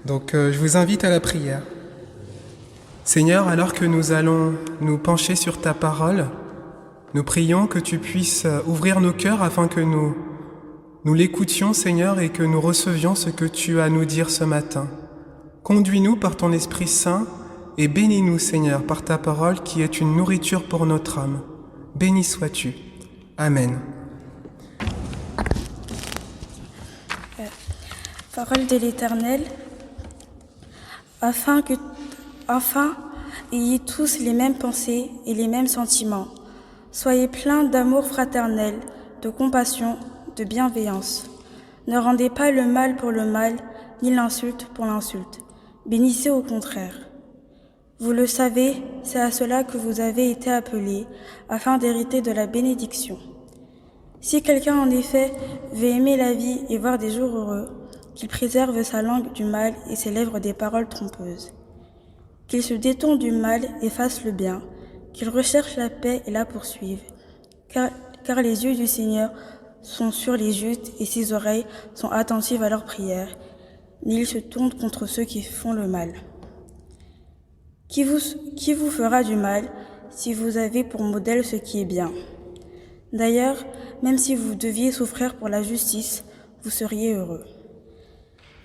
Donc je vous invite à la prière. Seigneur, alors que nous allons nous pencher sur ta parole, nous prions que tu puisses ouvrir nos cœurs afin que nous l'écoutions, Seigneur, et que nous recevions ce que tu as à nous dire ce matin. Conduis-nous par ton Esprit Saint et bénis-nous, Seigneur, par ta parole qui est une nourriture pour notre âme. Béni sois-tu. Amen. Parole de l'Éternel, afin ayez tous les mêmes pensées et les mêmes sentiments. Soyez pleins d'amour fraternel, de compassion, de bienveillance. Ne rendez pas le mal pour le mal, ni l'insulte pour l'insulte. Bénissez au contraire. Vous le savez, c'est à cela que vous avez été appelés, afin d'hériter de la bénédiction. Si quelqu'un en effet veut aimer la vie et voir des jours heureux, qu'il préserve sa langue du mal et ses lèvres des paroles trompeuses. Qu'il se détourne du mal et fasse le bien, qu'il recherche la paix et la poursuive, car les yeux du Seigneur sont sur les justes et ses oreilles sont attentives à leurs prières, mais il se tourne contre ceux qui font le mal. Qui vous fera du mal si vous avez pour modèle ce qui est bien? D'ailleurs, même si vous deviez souffrir pour la justice, vous seriez heureux.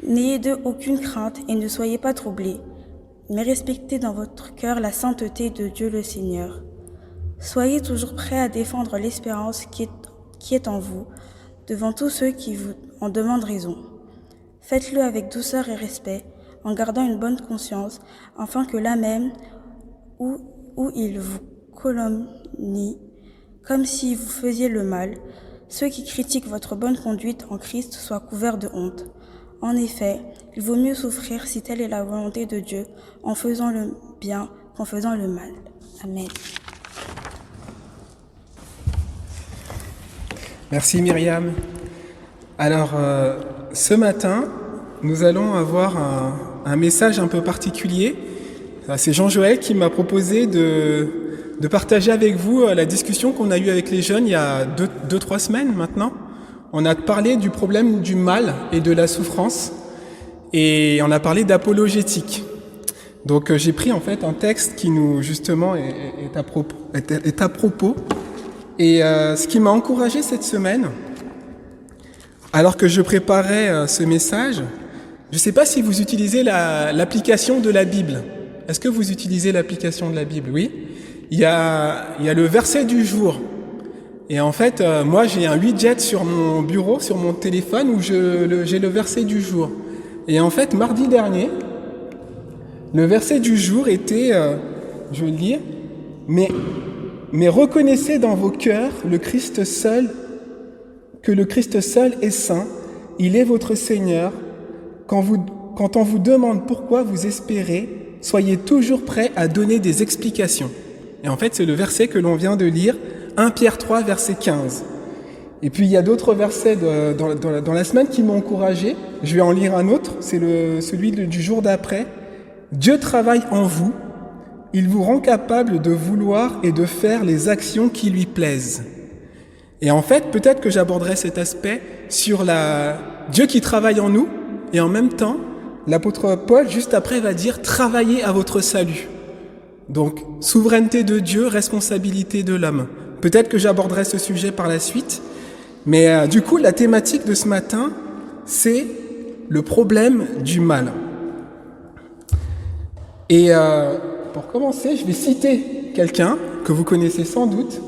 N'ayez d'eux aucune crainte et ne soyez pas troublés, mais respectez dans votre cœur la sainteté de Dieu le Seigneur. Soyez toujours prêts à défendre l'espérance qui est en vous, devant tous ceux qui vous en demandent raison. Faites-le avec douceur et respect, en gardant une bonne conscience, afin que là même, où ils vous calomnient, comme si vous faisiez le mal, ceux qui critiquent votre bonne conduite en Christ soient couverts de honte. En effet, il vaut mieux souffrir si telle est la volonté de Dieu en faisant le bien qu'en faisant le mal. Amen. Merci Myriam. Alors, ce matin, nous allons avoir un message un peu particulier. C'est Jean-Joël qui m'a proposé de partager avec vous la discussion qu'on a eue avec les jeunes il y a 2-3 semaines maintenant. On a parlé du problème du mal et de la souffrance et on a parlé d'apologétique. Donc j'ai pris en fait un texte qui nous justement est à propos. Et ce qui m'a encouragé cette semaine, alors que je préparais ce message, je ne sais pas si vous utilisez l'application de la Bible. Est-ce que vous utilisez l'application de la Bible? Oui. Il y a le verset du jour. Et en fait, moi j'ai un widget sur mon bureau, sur mon téléphone, où j'ai le verset du jour. Et en fait, mardi dernier, le verset du jour était, je vais le lire, mais reconnaissez dans vos cœurs que le Christ seul est saint, il est votre Seigneur. Quand on vous demande pourquoi vous espérez, soyez toujours prêts à donner des explications. Et en fait, c'est le verset que l'on vient de lire, 1 Pierre 3, verset 15. Et puis, il y a d'autres versets dans la semaine qui m'ont encouragé. Je vais en lire un autre, c'est celui du jour d'après. Dieu travaille en vous. Il vous rend capable de vouloir et de faire les actions qui lui plaisent. Et en fait, peut-être que j'aborderai cet aspect sur Dieu qui travaille en nous, et en même temps, l'apôtre Paul, juste après, va dire « Travaillez à votre salut ». Donc, souveraineté de Dieu, responsabilité de l'homme. Peut-être que j'aborderai ce sujet par la suite, mais du coup, la thématique de ce matin, c'est le problème du mal. Et pour commencer, je vais citer quelqu'un que vous connaissez sans doute,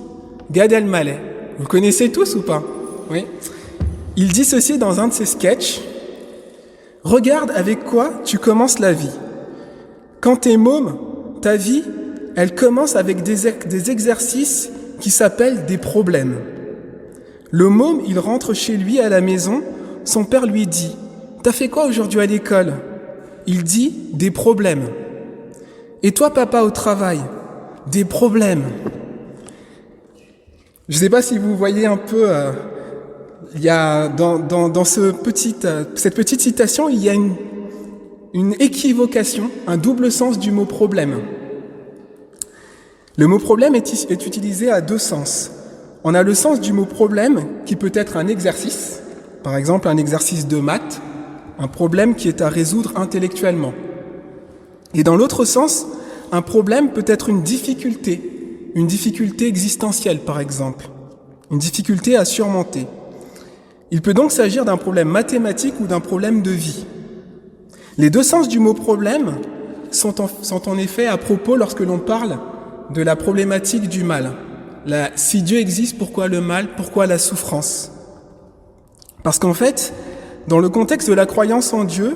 Gad Elmaleh. Vous le connaissez tous ou pas? Oui. Il dit ceci dans un de ses sketchs. « Regarde avec quoi tu commences la vie. Quand t'es môme, ta vie, elle commence avec des exercices qui s'appellent des problèmes. Le môme, il rentre chez lui à la maison, son père lui dit « T'as fait quoi aujourd'hui à l'école ?» Il dit « Des problèmes. » Et toi, papa, au travail, des problèmes. Je ne sais pas si vous voyez un peu, il y a dans cette petite citation, il y a une équivocation, un double sens du mot problème. Le mot problème est utilisé à deux sens. On a le sens du mot problème qui peut être un exercice, par exemple un exercice de maths, un problème qui est à résoudre intellectuellement. Et dans l'autre sens, un problème peut être une difficulté existentielle par exemple, une difficulté à surmonter. Il peut donc s'agir d'un problème mathématique ou d'un problème de vie. Les deux sens du mot problème sont en effet à propos lorsque l'on parle de la problématique du mal. Si Dieu existe, pourquoi le mal? Pourquoi la souffrance? Parce qu'en fait, dans le contexte de la croyance en Dieu,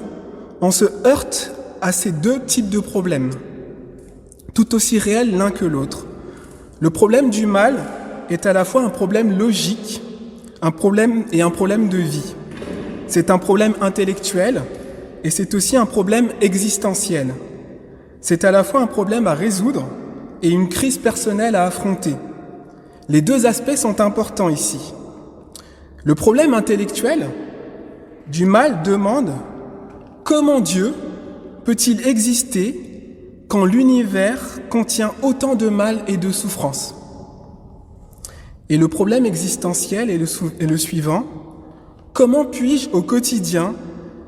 on se heurte à ces deux types de problèmes, tout aussi réels l'un que l'autre. Le problème du mal est à la fois un problème logique, un problème de vie. C'est un problème intellectuel et c'est aussi un problème existentiel. C'est à la fois un problème à résoudre et une crise personnelle à affronter. Les deux aspects sont importants ici. Le problème intellectuel du mal demande comment Dieu peut-il exister quand l'univers contient autant de mal et de souffrance? Et le problème existentiel est le suivant: comment puis-je au quotidien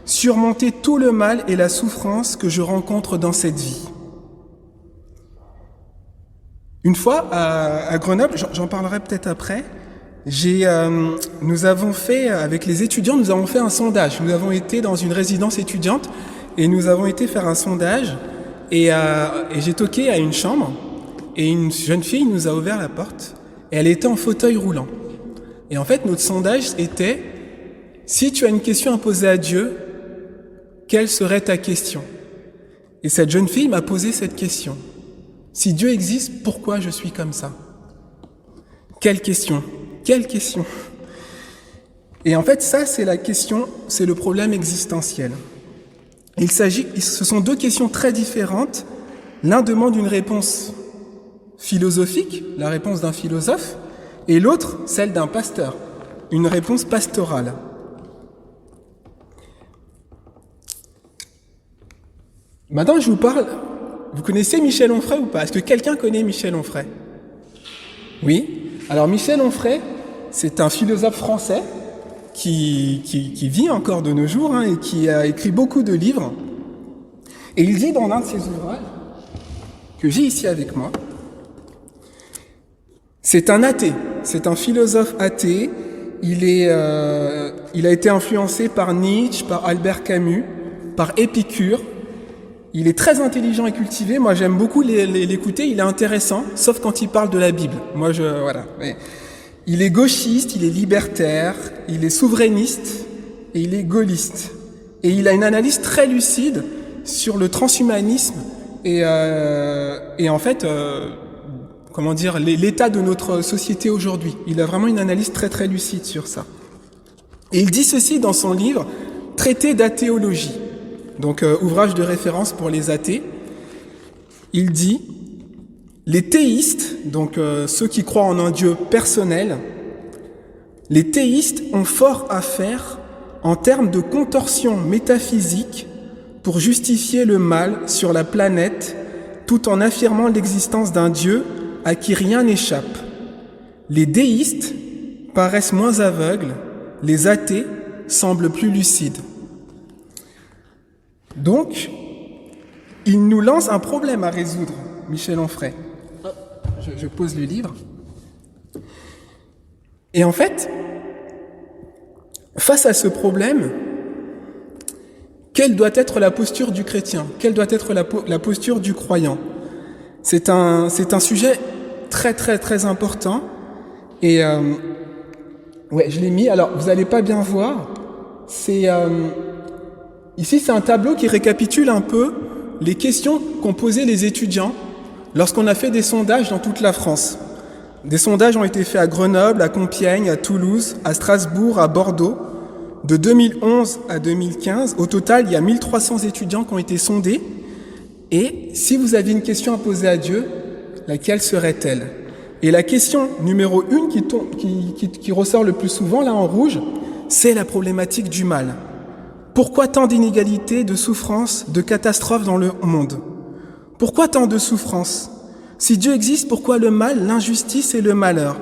surmonter tout le mal et la souffrance que je rencontre dans cette vie? Une fois à Grenoble, j'en parlerai peut-être après, nous avons fait, avec les étudiants, nous avons fait un sondage. Nous avons été dans une résidence étudiante et nous avons été faire un sondage et j'ai toqué à une chambre et une jeune fille nous a ouvert la porte et elle était en fauteuil roulant. Et en fait, notre sondage était: si tu as une question à poser à Dieu, quelle serait ta question? Et cette jeune fille m'a posé cette question: si Dieu existe, pourquoi je suis comme ça? Quelle question? Quelle question? Et en fait, ça, c'est la question, c'est le problème existentiel. Ce sont deux questions très différentes. L'un demande une réponse philosophique, la réponse d'un philosophe, et l'autre, celle d'un pasteur, une réponse pastorale. Maintenant, je vous parle. Vous connaissez Michel Onfray ou pas? Est-ce que quelqu'un connaît Michel Onfray? Oui. Alors Michel Onfray, c'est un philosophe français qui vit encore de nos jours et qui a écrit beaucoup de livres. Et il dit dans l'un de ses ouvrages, que j'ai ici avec moi, c'est un athée, c'est un philosophe athée. Il a été influencé par Nietzsche, par Albert Camus, par Épicure. Il est très intelligent et cultivé. Moi, j'aime beaucoup l'écouter. Il est intéressant, sauf quand il parle de la Bible. Voilà. Mais il est gauchiste, il est libertaire, il est souverainiste et il est gaulliste. Et il a une analyse très lucide sur le transhumanisme et en fait, l'état de notre société aujourd'hui. Il a vraiment une analyse très très lucide sur ça. Et il dit ceci dans son livre « Traité d'athéologie ». Donc, ouvrage de référence pour les athées. Il dit: les théistes, donc ceux qui croient en un Dieu personnel, les théistes ont fort à faire en termes de contorsion métaphysique pour justifier le mal sur la planète tout en affirmant l'existence d'un Dieu à qui rien n'échappe. Les déistes paraissent moins aveugles, les athées semblent plus lucides. Donc, il nous lance un problème à résoudre, Michel Onfray. Je pose le livre. Et en fait, face à ce problème, quelle doit être la posture du chrétien? Quelle doit être la posture du croyant? C'est un sujet très très très important. Et je l'ai mis. Alors, vous n'allez pas bien voir. Ici, c'est un tableau qui récapitule un peu les questions qu'ont posées les étudiants lorsqu'on a fait des sondages dans toute la France. Des sondages ont été faits à Grenoble, à Compiègne, à Toulouse, à Strasbourg, à Bordeaux. De 2011 à 2015, au total, il y a 1300 étudiants qui ont été sondés. Et si vous aviez une question à poser à Dieu, laquelle serait-elle? Et la question numéro 1 qui ressort le plus souvent, là en rouge, c'est la problématique du mal. Pourquoi tant d'inégalités, de souffrances, de catastrophes dans le monde? Pourquoi tant de souffrances? Si Dieu existe, pourquoi le mal, l'injustice et le malheur?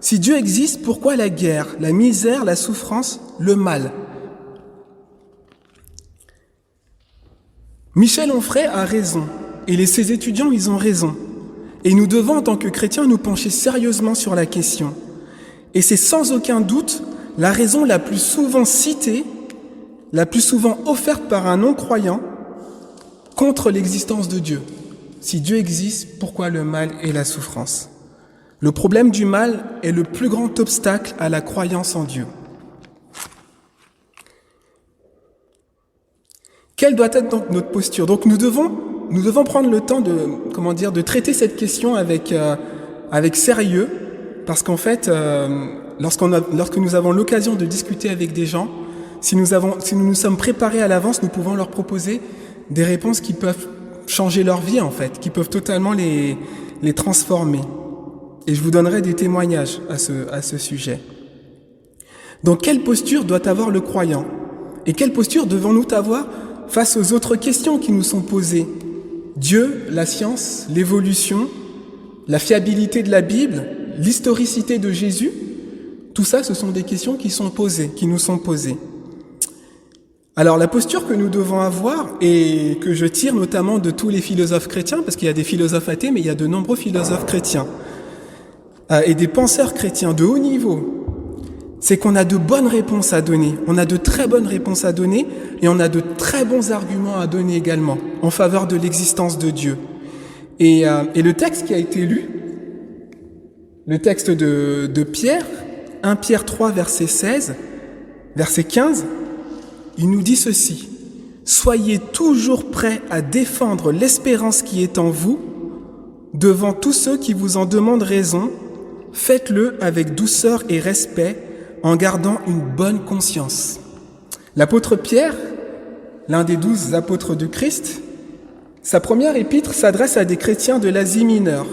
Si Dieu existe, pourquoi la guerre, la misère, la souffrance, le mal? Michel Onfray a raison, et ses étudiants, ils ont raison. Et nous devons, en tant que chrétiens, nous pencher sérieusement sur la question. Et c'est sans aucun doute la raison la plus souvent citée, la plus souvent offerte par un non-croyant contre l'existence de Dieu. Si Dieu existe, pourquoi le mal et la souffrance? Le problème du mal est le plus grand obstacle à la croyance en Dieu. Quelle doit être donc notre posture? Donc nous devons prendre le temps de traiter cette question avec sérieux, parce qu'en fait, lorsque nous avons l'occasion de discuter avec des gens, si nous nous sommes préparés à l'avance, nous pouvons leur proposer des réponses qui peuvent changer leur vie, en fait, qui peuvent totalement les transformer. Et je vous donnerai des témoignages à ce sujet. Donc, quelle posture doit avoir le croyant? Et quelle posture devons-nous avoir face aux autres questions qui nous sont posées? Dieu, la science, l'évolution, la fiabilité de la Bible, l'historicité de Jésus, tout ça, ce sont des questions qui nous sont posées. Alors, la posture que nous devons avoir, et que je tire notamment de tous les philosophes chrétiens, parce qu'il y a des philosophes athées, mais il y a de nombreux philosophes chrétiens, et des penseurs chrétiens de haut niveau, c'est qu'on a de bonnes réponses à donner. On a de très bonnes réponses à donner, et on a de très bons arguments à donner également, en faveur de l'existence de Dieu. Et le texte qui a été lu, le texte de Pierre, 1 Pierre 3, verset 16, verset 15, il nous dit ceci: « Soyez toujours prêts à défendre l'espérance qui est en vous devant tous ceux qui vous en demandent raison. Faites-le avec douceur et respect en gardant une bonne conscience. » L'apôtre Pierre, l'un des 12 apôtres de Christ, sa première épître s'adresse à des chrétiens de l'Asie mineure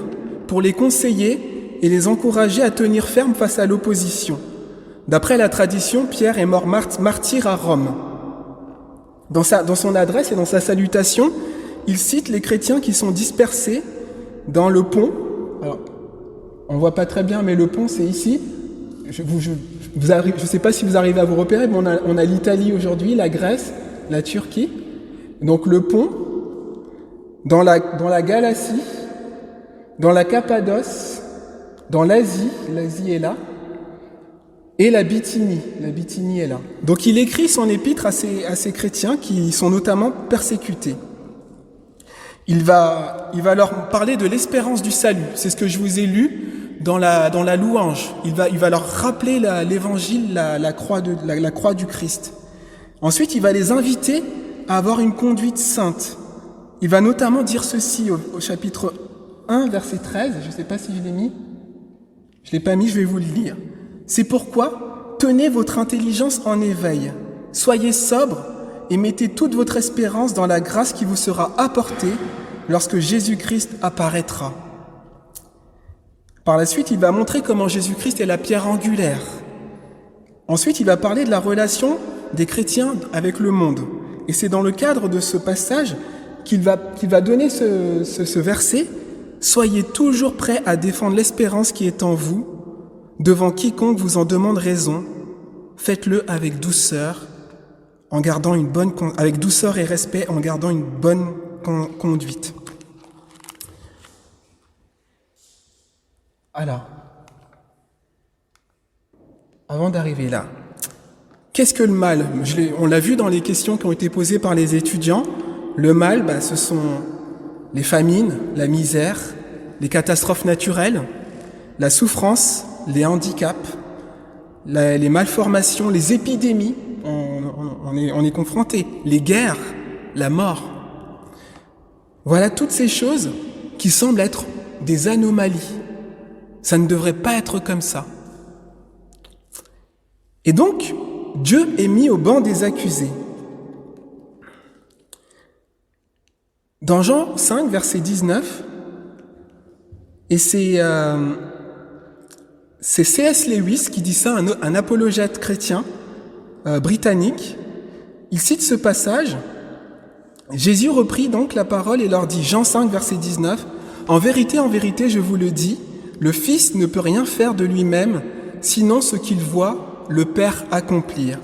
pour les conseiller et les encourager à tenir ferme face à l'opposition. D'après la tradition, Pierre est mort martyr à Rome. Dans son adresse et dans sa salutation, il cite les chrétiens qui sont dispersés dans le pont. Alors, on ne voit pas très bien, mais le pont, c'est ici. Je ne sais pas si vous arrivez à vous repérer, mais on a l'Italie aujourd'hui, la Grèce, la Turquie. Donc le pont, dans la Galatie, dans la Cappadoce, dans l'Asie est là, et la Bithynie est là. Donc il écrit son épître à ces chrétiens qui sont notamment persécutés. Il va leur parler de l'espérance du salut. C'est ce que je vous ai lu dans la louange. Il va leur rappeler l'évangile, la croix du Christ. Ensuite, il va les inviter à avoir une conduite sainte. Il va notamment dire ceci au chapitre 1, verset 13. Je ne sais pas si je l'ai mis. Je ne l'ai pas mis, je vais vous le lire. « C'est pourquoi, tenez votre intelligence en éveil. Soyez sobre et mettez toute votre espérance dans la grâce qui vous sera apportée lorsque Jésus-Christ apparaîtra. » Par la suite, il va montrer comment Jésus-Christ est la pierre angulaire. Ensuite, il va parler de la relation des chrétiens avec le monde. Et c'est dans le cadre de ce passage qu'il va donner ce verset: « Soyez toujours prêts à défendre l'espérance qui est en vous, devant quiconque vous en demande raison. Faites-le avec douceur, avec douceur et respect, en gardant une bonne conduite. » Alors, avant d'arriver là, qu'est-ce que le mal? On l'a vu dans les questions qui ont été posées par les étudiants. Le mal, ce sont les famines, la misère, les catastrophes naturelles, la souffrance, les handicaps, les malformations, les épidémies, on est confronté, les guerres, la mort. Voilà toutes ces choses qui semblent être des anomalies. Ça ne devrait pas être comme ça. Et donc, Dieu est mis au banc des accusés. Dans Jean 5, verset 19, et c'est C.S. Lewis qui dit ça, un apologète chrétien britannique. Il cite ce passage. Jésus reprit donc la parole et leur dit, Jean 5, verset 19, « En vérité, je vous le dis, le Fils ne peut rien faire de lui-même, sinon ce qu'il voit le Père accomplir.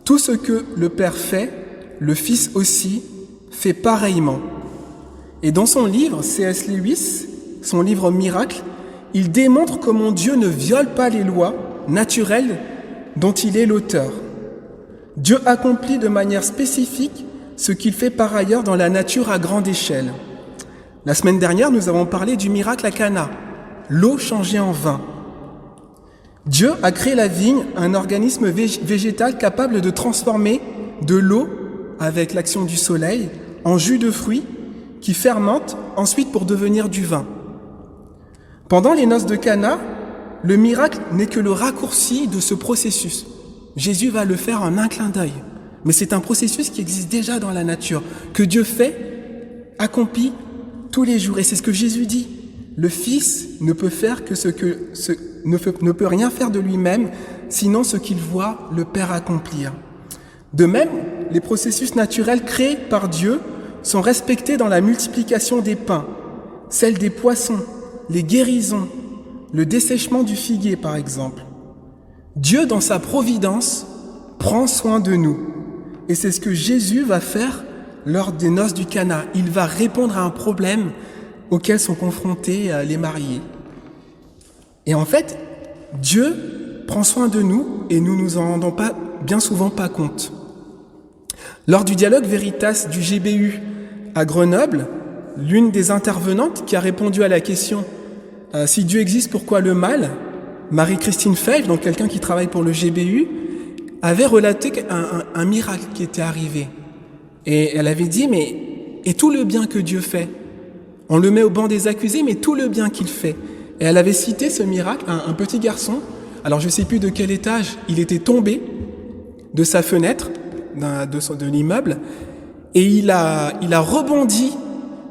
Tout ce que le Père fait, le Fils aussi fait pareillement. Et dans son livre, C.S. Lewis, son livre Miracle, il démontre comment Dieu ne viole pas les lois naturelles dont il est l'auteur. Dieu accomplit de manière spécifique ce qu'il fait par ailleurs dans la nature à grande échelle. La semaine dernière, nous avons parlé du miracle à Cana, l'eau changée en vin. Dieu a créé la vigne, un organisme végétal capable de transformer de l'eau, avec l'action du soleil, en jus de fruits qui fermente ensuite pour devenir du vin. Pendant les noces de Cana, le miracle n'est que le raccourci de ce processus. Jésus va le faire en un clin d'œil. Mais c'est un processus qui existe déjà dans la nature, que Dieu fait, accomplit tous les jours. Et c'est ce que Jésus dit. Le Fils ne peut faire ne peut rien faire de lui-même, sinon ce qu'il voit le Père accomplir. De même, les processus naturels créés par Dieu sont respectés dans la multiplication des pains, celle des poissons, les guérisons, le dessèchement du figuier par exemple. Dieu, dans sa providence, prend soin de nous. Et c'est ce que Jésus va faire lors des noces du Cana. Il va répondre à un problème auquel sont confrontés les mariés. Et en fait, Dieu prend soin de nous et nous nous en rendons bien souvent pas compte. Lors du dialogue Veritas du GBU à Grenoble, l'une des intervenantes qui a répondu à la question « Si Dieu existe, pourquoi le mal ?», Marie-Christine Fèvre, donc quelqu'un qui travaille pour le GBU, avait relaté un miracle qui était arrivé. Et elle avait dit, et tout le bien que Dieu fait, on le met au banc des accusés, mais tout le bien qu'il fait. Et elle avait cité ce miracle, un petit garçon, alors je ne sais plus de quel étage, il était tombé de sa fenêtre, de l'immeuble, et il a rebondi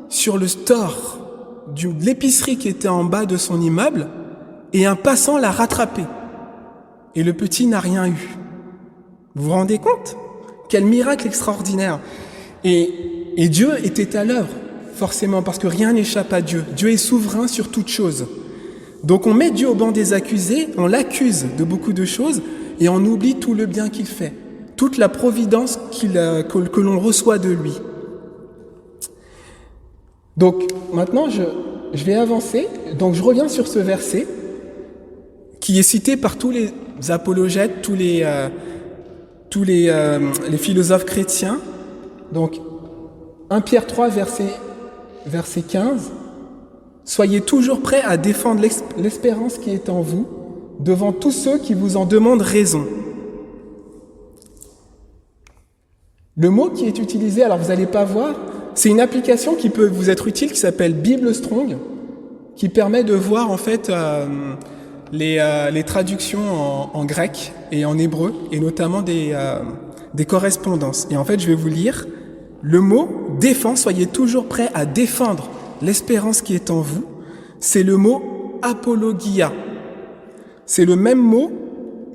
sur le store de l'épicerie qui était en bas de son immeuble, et un passant l'a rattrapé. Et le petit n'a rien eu. Vous vous rendez compte ? Quel miracle extraordinaire. Et Dieu était à l'œuvre, forcément, parce que rien n'échappe à Dieu. Dieu est souverain sur toute chose. Donc on met Dieu au banc des accusés, on l'accuse de beaucoup de choses, et on oublie tout le bien qu'il fait, toute la providence que l'on reçoit de lui. Donc maintenant, je vais avancer. Donc je reviens sur ce verset qui est cité par tous les apologètes, tous les philosophes chrétiens. Donc 1 Pierre 3, verset 15. « Soyez toujours prêts à défendre l'espérance qui est en vous devant tous ceux qui vous en demandent raison. » Le mot qui est utilisé, alors vous n'allez pas voir, c'est une application qui peut vous être utile qui s'appelle Bible Strong, qui permet de voir en fait les traductions en grec et en hébreu, et notamment des correspondances. Et en fait, je vais vous lire le mot « défend », soyez toujours prêts à défendre l'espérance qui est en vous, c'est le mot « apologia ». C'est le même mot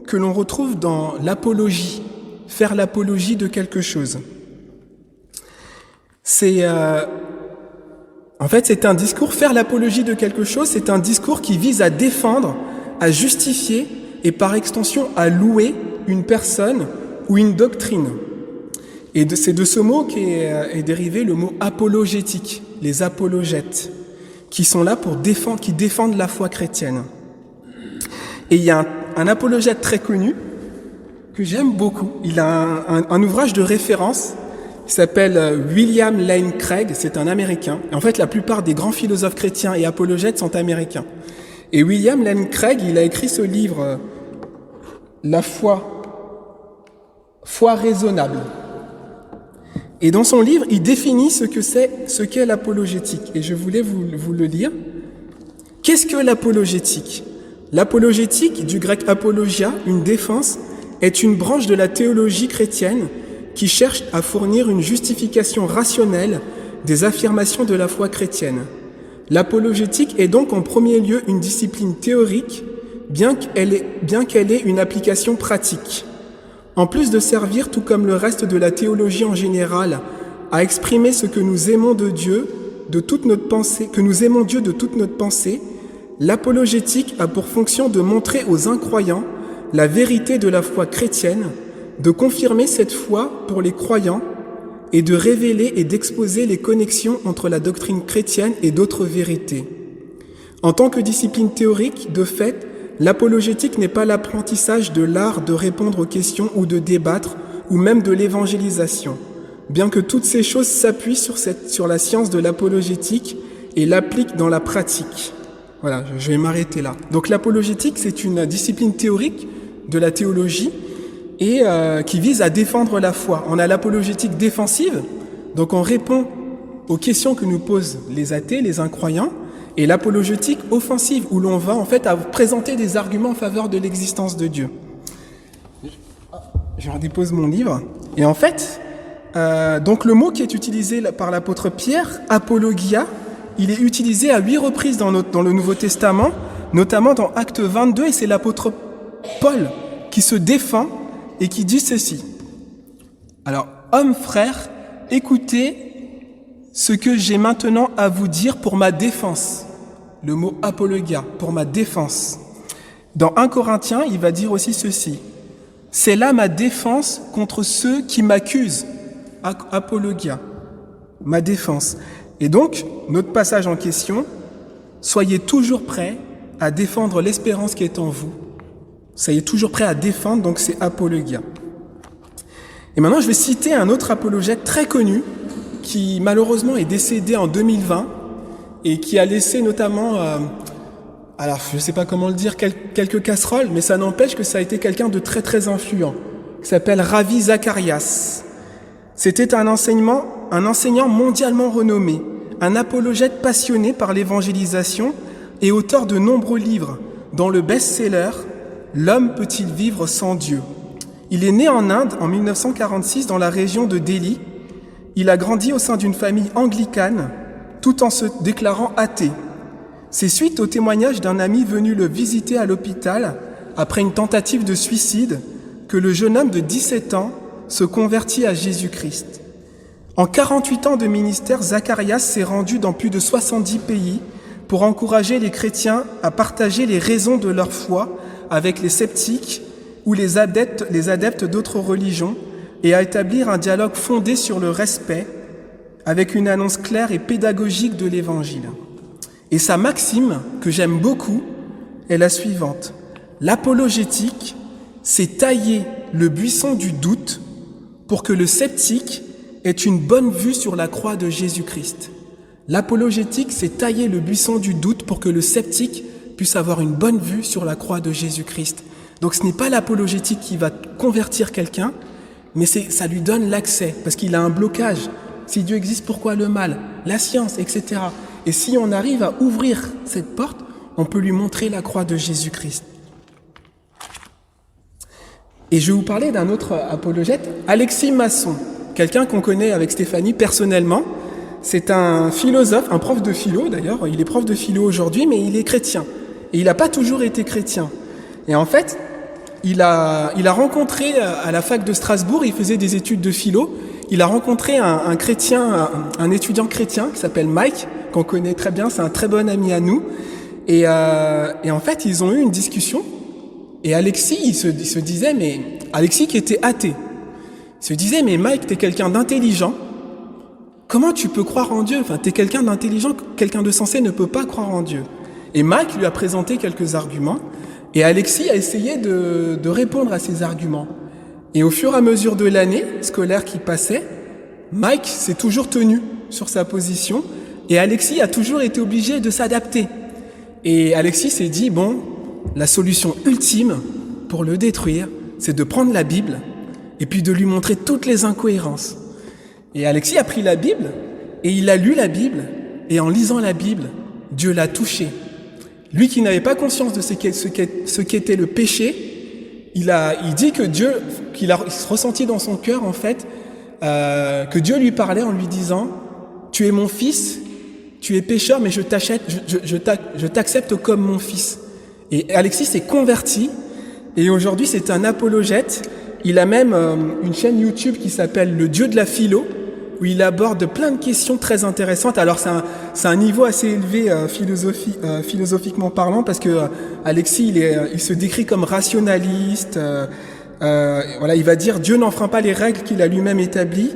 que l'on retrouve dans l'apologie, faire l'apologie de quelque chose. En fait, c'est un discours, faire l'apologie de quelque chose, c'est un discours qui vise à défendre, à justifier et par extension à louer une personne ou une doctrine. Et c'est de ce mot qu'est dérivé le mot apologétique, les apologètes, qui sont là qui défendent la foi chrétienne. Et il y a un apologète très connu que j'aime beaucoup. Il a un ouvrage de référence qui s'appelle William Lane Craig, c'est un Américain. Et en fait, la plupart des grands philosophes chrétiens et apologètes sont américains. Et William Lane Craig, il a écrit ce livre, La foi raisonnable. Et dans son livre, il définit ce qu'est l'apologétique. Et je voulais vous le lire. Qu'est-ce que l'apologétique ? L'apologétique, du grec apologia, une défense, est une branche de la théologie chrétienne qui cherche à fournir une justification rationnelle des affirmations de la foi chrétienne. L'apologétique est donc en premier lieu une discipline théorique, bien qu'elle ait une application pratique. En plus de servir, tout comme le reste de la théologie en général, à exprimer ce que nous aimons de Dieu, de toute notre pensée, que nous aimons Dieu de toute notre pensée, l'apologétique a pour fonction de montrer aux incroyants la vérité de la foi chrétienne, de confirmer cette foi pour les croyants, et de révéler et d'exposer les connexions entre la doctrine chrétienne et d'autres vérités. En tant que discipline théorique, de fait, l'apologétique n'est pas l'apprentissage de l'art de répondre aux questions ou de débattre, ou même de l'évangélisation, bien que toutes ces choses s'appuient sur la science de l'apologétique et l'appliquent dans la pratique. Voilà, je vais m'arrêter là. Donc l'apologétique, c'est une discipline théorique de la théologie et qui vise à défendre la foi. On a l'apologétique défensive, donc on répond aux questions que nous posent les athées, les incroyants, et l'apologétique offensive, où l'on va en fait à présenter des arguments en faveur de l'existence de Dieu. Je redépose mon livre. Et en fait, donc le mot qui est utilisé par l'apôtre Pierre, apologia, il est utilisé à 8 reprises dans le Nouveau Testament, notamment dans Actes 22, et c'est l'apôtre Paul qui se défend et qui dit ceci. Alors, hommes frères, écoutez ce que j'ai maintenant à vous dire pour ma défense. Le mot apologia, pour ma défense. Dans 1 Corinthiens, il va dire aussi ceci. C'est là ma défense contre ceux qui m'accusent. Apologia, ma défense. Et donc, notre passage en question, soyez toujours prêts à défendre l'espérance qui est en vous. Soyez toujours prêts à défendre, donc c'est apologia. Et maintenant, je vais citer un autre apologète très connu qui malheureusement est décédé en 2020 et qui a laissé notamment, alors je ne sais pas comment le dire, quelques casseroles, mais ça n'empêche que ça a été quelqu'un de très très influent, qui s'appelle Ravi Zacharias. C'était un enseignant mondialement renommé, un apologète passionné par l'évangélisation et auteur de nombreux livres, dont le best-seller « L'homme peut-il vivre sans Dieu ?» Il est né en Inde en 1946 dans la région de Delhi. Il a grandi au sein d'une famille anglicane, tout en se déclarant athée. C'est suite au témoignage d'un ami venu le visiter à l'hôpital après une tentative de suicide que le jeune homme de 17 ans se convertit à Jésus-Christ. En 48 ans de ministère, Zacharias s'est rendu dans plus de 70 pays pour encourager les chrétiens à partager les raisons de leur foi avec les sceptiques ou les adeptes d'autres religions et à établir un dialogue fondé sur le respect avec une annonce claire et pédagogique de l'Évangile. Et sa maxime, que j'aime beaucoup, est la suivante. L'apologétique, c'est tailler le buisson du doute pour que le sceptique ait une bonne vue sur la croix de Jésus-Christ. L'apologétique, c'est tailler le buisson du doute pour que le sceptique puisse avoir une bonne vue sur la croix de Jésus-Christ. Donc ce n'est pas l'apologétique qui va convertir quelqu'un, mais ça lui donne l'accès, parce qu'il a un blocage. Si Dieu existe, pourquoi le mal? La science, etc. Et si on arrive à ouvrir cette porte, on peut lui montrer la croix de Jésus-Christ. Et je vais vous parler d'un autre apologète, Alexis Masson, quelqu'un qu'on connaît avec Stéphanie personnellement. C'est un philosophe, un prof de philo d'ailleurs, il est prof de philo aujourd'hui, mais il est chrétien. Et il n'a pas toujours été chrétien. Et en fait, il a rencontré à la fac de Strasbourg, il faisait des études de philo, il a rencontré un chrétien, un étudiant chrétien qui s'appelle Mike, qu'on connaît très bien, c'est un très bon ami à nous. Et en fait, ils ont eu une discussion. Et Alexis, il se disait, mais Alexis qui était athée, il se disait, mais Mike, t'es quelqu'un d'intelligent. Comment tu peux croire en Dieu? Enfin, t'es quelqu'un d'intelligent, quelqu'un de sensé ne peut pas croire en Dieu. Et Mike lui a présenté quelques arguments. Et Alexis a essayé de répondre à ces arguments. Et au fur et à mesure de l'année scolaire qui passait, Mike s'est toujours tenu sur sa position et Alexis a toujours été obligé de s'adapter. Et Alexis s'est dit, bon, la solution ultime pour le détruire, c'est de prendre la Bible et puis de lui montrer toutes les incohérences. Et Alexis a pris la Bible et il a lu la Bible et en lisant la Bible, Dieu l'a touché. Lui qui n'avait pas conscience de ce qu'était le péché, il dit que Dieu, qu'il a ressenti dans son cœur en fait, que Dieu lui parlait en lui disant « Tu es mon fils, tu es pécheur, mais je t'accepte comme mon fils. » Et Alexis s'est converti et aujourd'hui c'est un apologète. Il a même une chaîne YouTube qui s'appelle « Le Dieu de la philo » où il aborde plein de questions très intéressantes. Alors c'est un niveau assez élevé philosophiquement parlant parce que Alexis il se décrit comme rationaliste. Voilà, il va dire Dieu n'enfreint pas les règles qu'il a lui-même établies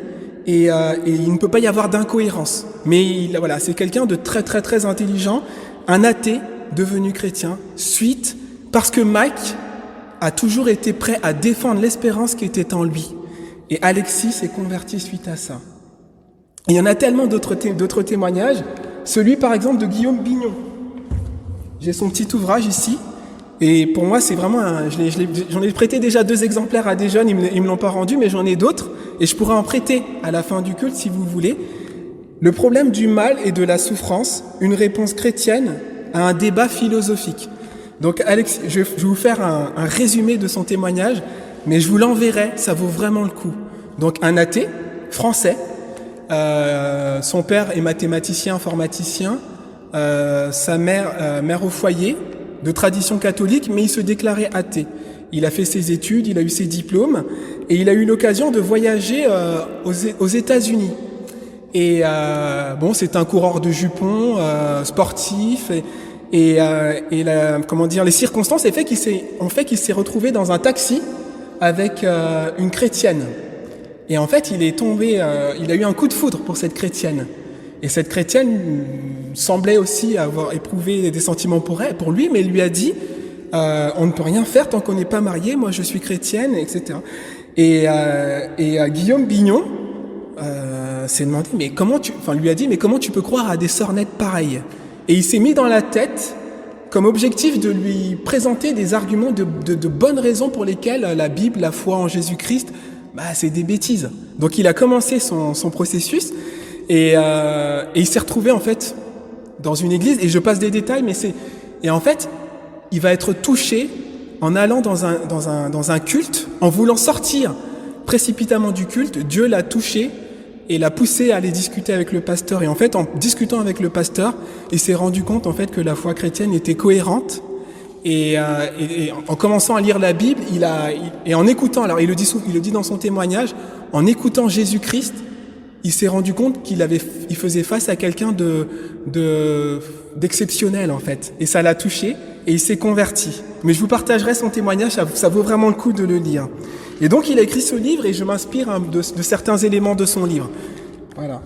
et il ne peut pas y avoir d'incohérence. Mais voilà, c'est quelqu'un de très très très intelligent, un athée devenu chrétien, parce que Mike a toujours été prêt à défendre l'espérance qui était en lui. Et Alexis s'est converti suite à ça. Et il y en a tellement d'autres témoignages. Celui par exemple de Guillaume Bignon. J'ai son petit ouvrage ici. Et pour moi, c'est vraiment j'en ai prêté déjà 2 exemplaires à des jeunes, ils me l'ont pas rendu, mais j'en ai d'autres. Et je pourrais en prêter à la fin du culte si vous voulez. Le problème du mal et de la souffrance, une réponse chrétienne à un débat philosophique. Donc Alex, je vais vous faire un résumé de son témoignage, mais je vous l'enverrai, ça vaut vraiment le coup. Donc un athée, français, son père est mathématicien, informaticien, sa mère, mère au foyer, de tradition catholique, mais il se déclarait athée. Il a fait ses études, il a eu ses diplômes, et il a eu l'occasion de voyager aux États-Unis. Et bon, c'est un coureur de jupons, sportif, et les circonstances ont fait qu'il s'est retrouvé dans un taxi avec une chrétienne. Et en fait, il a eu un coup de foudre pour cette chrétienne. Et cette chrétienne semblait aussi avoir éprouvé des sentiments pour lui, mais elle lui a dit on ne peut rien faire tant qu'on n'est pas marié, moi je suis chrétienne, etc. Et Guillaume Bignon s'est demandé, lui a dit, mais comment tu peux croire à des sornettes pareilles? Et il s'est mis dans la tête comme objectif de lui présenter des arguments de bonnes raisons pour lesquelles la Bible, la foi en Jésus-Christ, c'est des bêtises. Donc il a commencé son processus et il s'est retrouvé en fait dans une église, et je passe des détails, et en fait il va être touché en allant dans un culte, en voulant sortir précipitamment du culte. Dieu l'a touché et l'a poussé à aller discuter avec le pasteur. Et en fait, en discutant avec le pasteur, il s'est rendu compte en fait que la foi chrétienne était cohérente. Et en commençant à lire la Bible, et en écoutant, alors il le dit dans son témoignage, en écoutant Jésus-Christ, il s'est rendu compte qu'il faisait face à quelqu'un d'exceptionnel en fait. Et ça l'a touché et il s'est converti. Mais je vous partagerai son témoignage, ça vaut vraiment le coup de le lire. Et donc il a écrit ce livre et je m'inspire de certains éléments de son livre. Voilà.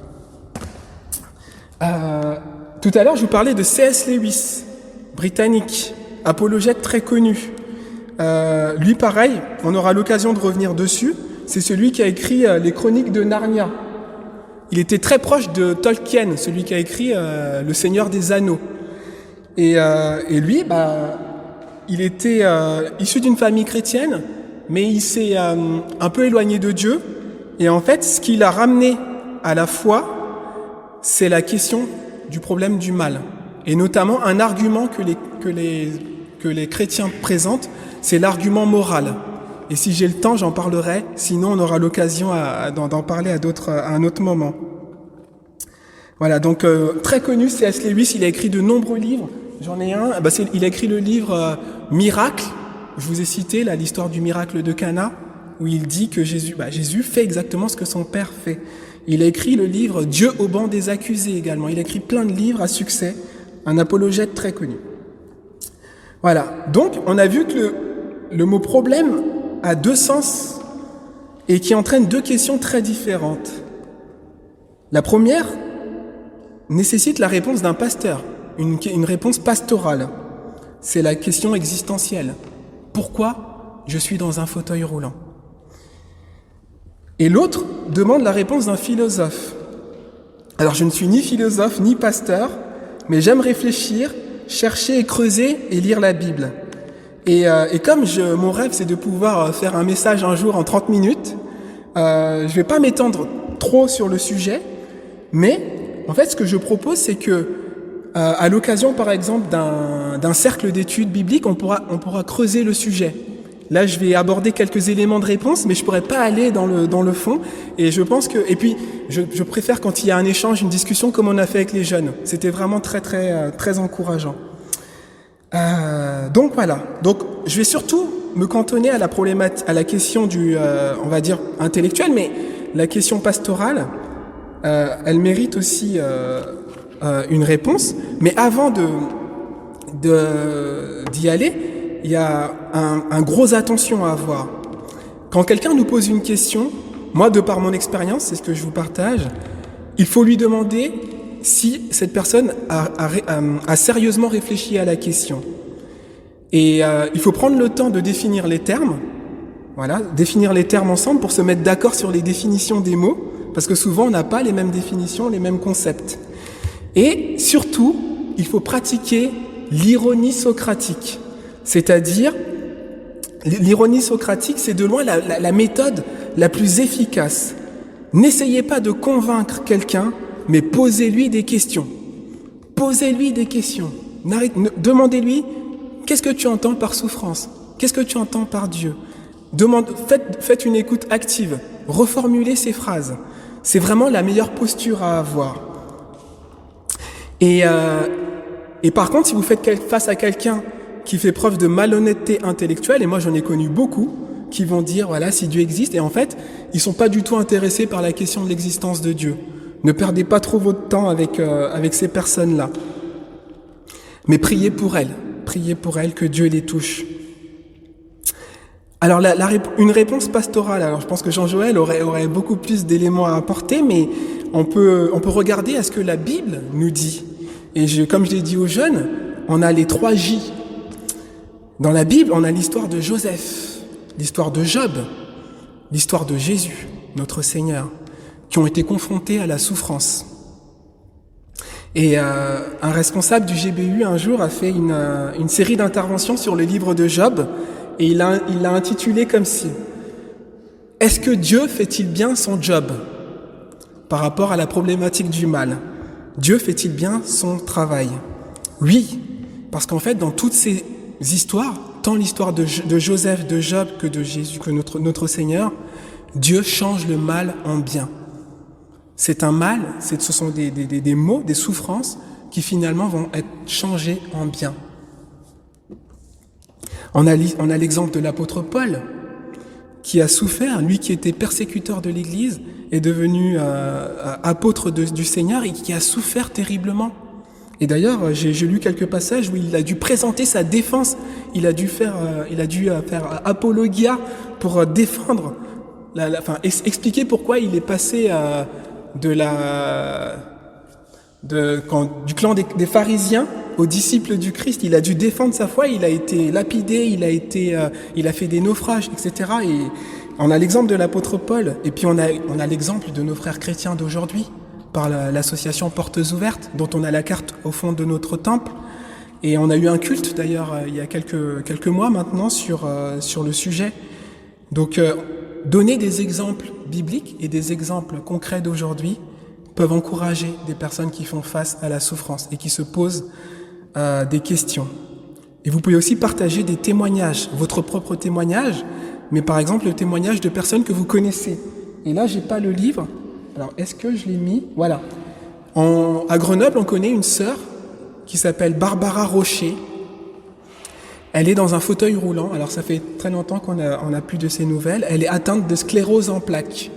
Tout à l'heure, je vous parlais de C.S. Lewis, britannique, apologète très connu. Lui, pareil, on aura l'occasion de revenir dessus. C'est celui qui a écrit les Chroniques de Narnia. Il était très proche de Tolkien, celui qui a écrit Le Seigneur des Anneaux. Et lui, il était issu d'une famille chrétienne, mais il s'est un peu éloigné de Dieu. Et en fait, ce qui l'a ramené à la foi, c'est la question du problème du mal. Et notamment, un argument que les chrétiens présentent, c'est l'argument moral. Et si j'ai le temps, j'en parlerai. Sinon, on aura l'occasion d'en parler à un autre moment. Voilà, donc très connu, C.S. Lewis, il a écrit de nombreux livres. J'en ai un, il a écrit le livre Miracle. Je vous ai cité l'histoire du miracle de Cana, où il dit que Jésus fait exactement ce que son Père fait. Il a écrit le livre Dieu au banc des accusés également. Il a écrit plein de livres à succès, un apologète très connu. Voilà, donc on a vu que le mot problème a 2 sens et qui entraîne 2 questions très différentes. La première nécessite la réponse d'un pasteur, une réponse pastorale. C'est la question existentielle. Pourquoi je suis dans un fauteuil roulant? Et l'autre demande la réponse d'un philosophe. Alors je ne suis ni philosophe ni pasteur, mais j'aime réfléchir, chercher et creuser et lire la Bible. Et comme mon rêve c'est de pouvoir faire un message un jour en 30 minutes, je vais pas m'étendre trop sur le sujet, mais en fait ce que je propose c'est que à l'occasion par exemple d'un cercle d'études bibliques, on pourra creuser le sujet. Là je vais aborder quelques éléments de réponse, mais je pourrais pas aller dans le fond. Et je pense que, et puis je préfère quand il y a un échange, une discussion comme on a fait avec les jeunes. C'était vraiment très très très encourageant. Donc voilà. Donc je vais surtout me cantonner à la question on va dire intellectuelle, mais la question pastorale, elle mérite aussi une réponse. Mais avant d'y aller, il y a un gros attention à avoir. Quand quelqu'un nous pose une question, moi, de par mon expérience, c'est ce que je vous partage, il faut lui demander si cette personne a sérieusement réfléchi à la question. Et il faut prendre le temps de définir les termes, voilà, définir les termes ensemble pour se mettre d'accord sur les définitions des mots, parce que souvent on n'a pas les mêmes définitions, les mêmes concepts. Et surtout, il faut pratiquer l'ironie socratique, c'est-à-dire l'ironie socratique, c'est de loin la méthode la plus efficace. N'essayez pas de convaincre quelqu'un, mais posez-lui des questions. Posez-lui des questions. Demandez-lui, qu'est-ce que tu entends par souffrance? Qu'est-ce que tu entends par Dieu? Faites une écoute active. Reformulez ces phrases. C'est vraiment la meilleure posture à avoir. Et par contre, si vous faites face à quelqu'un qui fait preuve de malhonnêteté intellectuelle, et moi j'en ai connu beaucoup, qui vont dire, voilà, si Dieu existe, et en fait, ils sont pas du tout intéressés par la question de l'existence de Dieu. Ne perdez pas trop votre temps avec ces personnes-là. Mais priez pour elles, que Dieu les touche. Alors, une réponse pastorale, alors je pense que Jean-Joël aurait beaucoup plus d'éléments à apporter, mais on peut regarder à ce que la Bible nous dit. Et comme je l'ai dit aux jeunes, on a les 3 J. Dans la Bible, on a l'histoire de Joseph, l'histoire de Job, l'histoire de Jésus, notre Seigneur, qui ont été confrontés à la souffrance. Et un responsable du GBU un jour a fait une série d'interventions sur le livre de Job, et il l'a intitulé comme ci. Est-ce que Dieu fait-il bien son job par rapport à la problématique du mal? Dieu fait-il bien son travail? Oui, parce qu'en fait, dans toutes ces histoires, tant l'histoire de Joseph, de Job que de Jésus, que notre Seigneur, Dieu change le mal en bien. C'est un mal, ce sont des maux, des souffrances qui finalement vont être changés en bien. On a l'exemple de l'apôtre Paul, qui a souffert, lui qui était persécuteur de l'Église, est devenu apôtre du Seigneur et qui a souffert terriblement. Et d'ailleurs, j'ai lu quelques passages où il a dû présenter sa défense, il a dû faire apologia pour défendre, expliquer pourquoi il est passé du clan des pharisiens aux disciples du Christ. Il a dû défendre sa foi, il a été lapidé, il a fait des naufrages, etc. Et on a l'exemple de l'apôtre Paul, et puis on a l'exemple de nos frères chrétiens d'aujourd'hui, par l'association Portes Ouvertes, dont on a la carte au fond de notre temple. Et on a eu un culte, d'ailleurs, il y a quelques mois maintenant, sur le sujet. Donc, donner des exemples bibliques et des exemples concrets d'aujourd'hui peuvent encourager des personnes qui font face à la souffrance et qui se posent des questions. Et vous pouvez aussi partager des témoignages, votre propre témoignage, mais par exemple le témoignage de personnes que vous connaissez. Et là, j'ai pas le livre. Alors, est-ce que je l'ai mis? Voilà. À Grenoble, on connaît une sœur qui s'appelle Barbara Rocher. Elle est dans un fauteuil roulant. Alors, ça fait très longtemps qu'on a plus de ses nouvelles. Elle est atteinte de sclérose en plaques.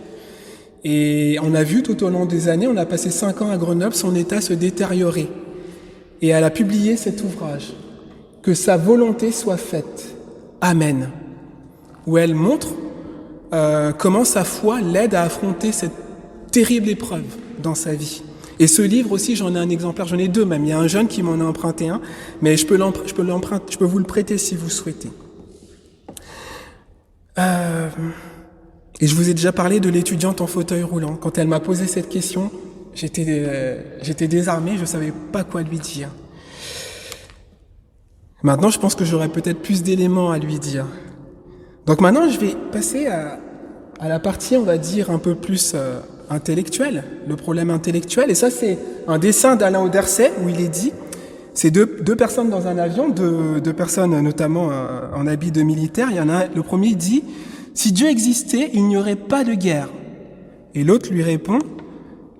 Et on a vu tout au long des années, on a passé 5 ans à Grenoble, son état se détériorer. Et elle a publié cet ouvrage, Que sa volonté soit faite. Amen. Où elle montre comment sa foi l'aide à affronter cette terrible épreuve dans sa vie. Et ce livre aussi, j'en ai un exemplaire, j'en ai 2 même. Il y a un jeune qui m'en a emprunté un, mais je peux vous le prêter si vous souhaitez. Et je vous ai déjà parlé de l'étudiante en fauteuil roulant. Quand elle m'a posé cette question, j'étais désarmé, je ne savais pas quoi lui dire. Maintenant, je pense que j'aurais peut-être plus d'éléments à lui dire. Donc maintenant, je vais passer à la partie, on va dire, un peu plus intellectuelle, le problème intellectuel. Et ça, c'est un dessin d'Alain Auderset où il est dit, c'est deux personnes dans un avion, deux personnes notamment en habit de militaire. Il y en a, le premier dit, si Dieu existait, il n'y aurait pas de guerre. Et l'autre lui répond,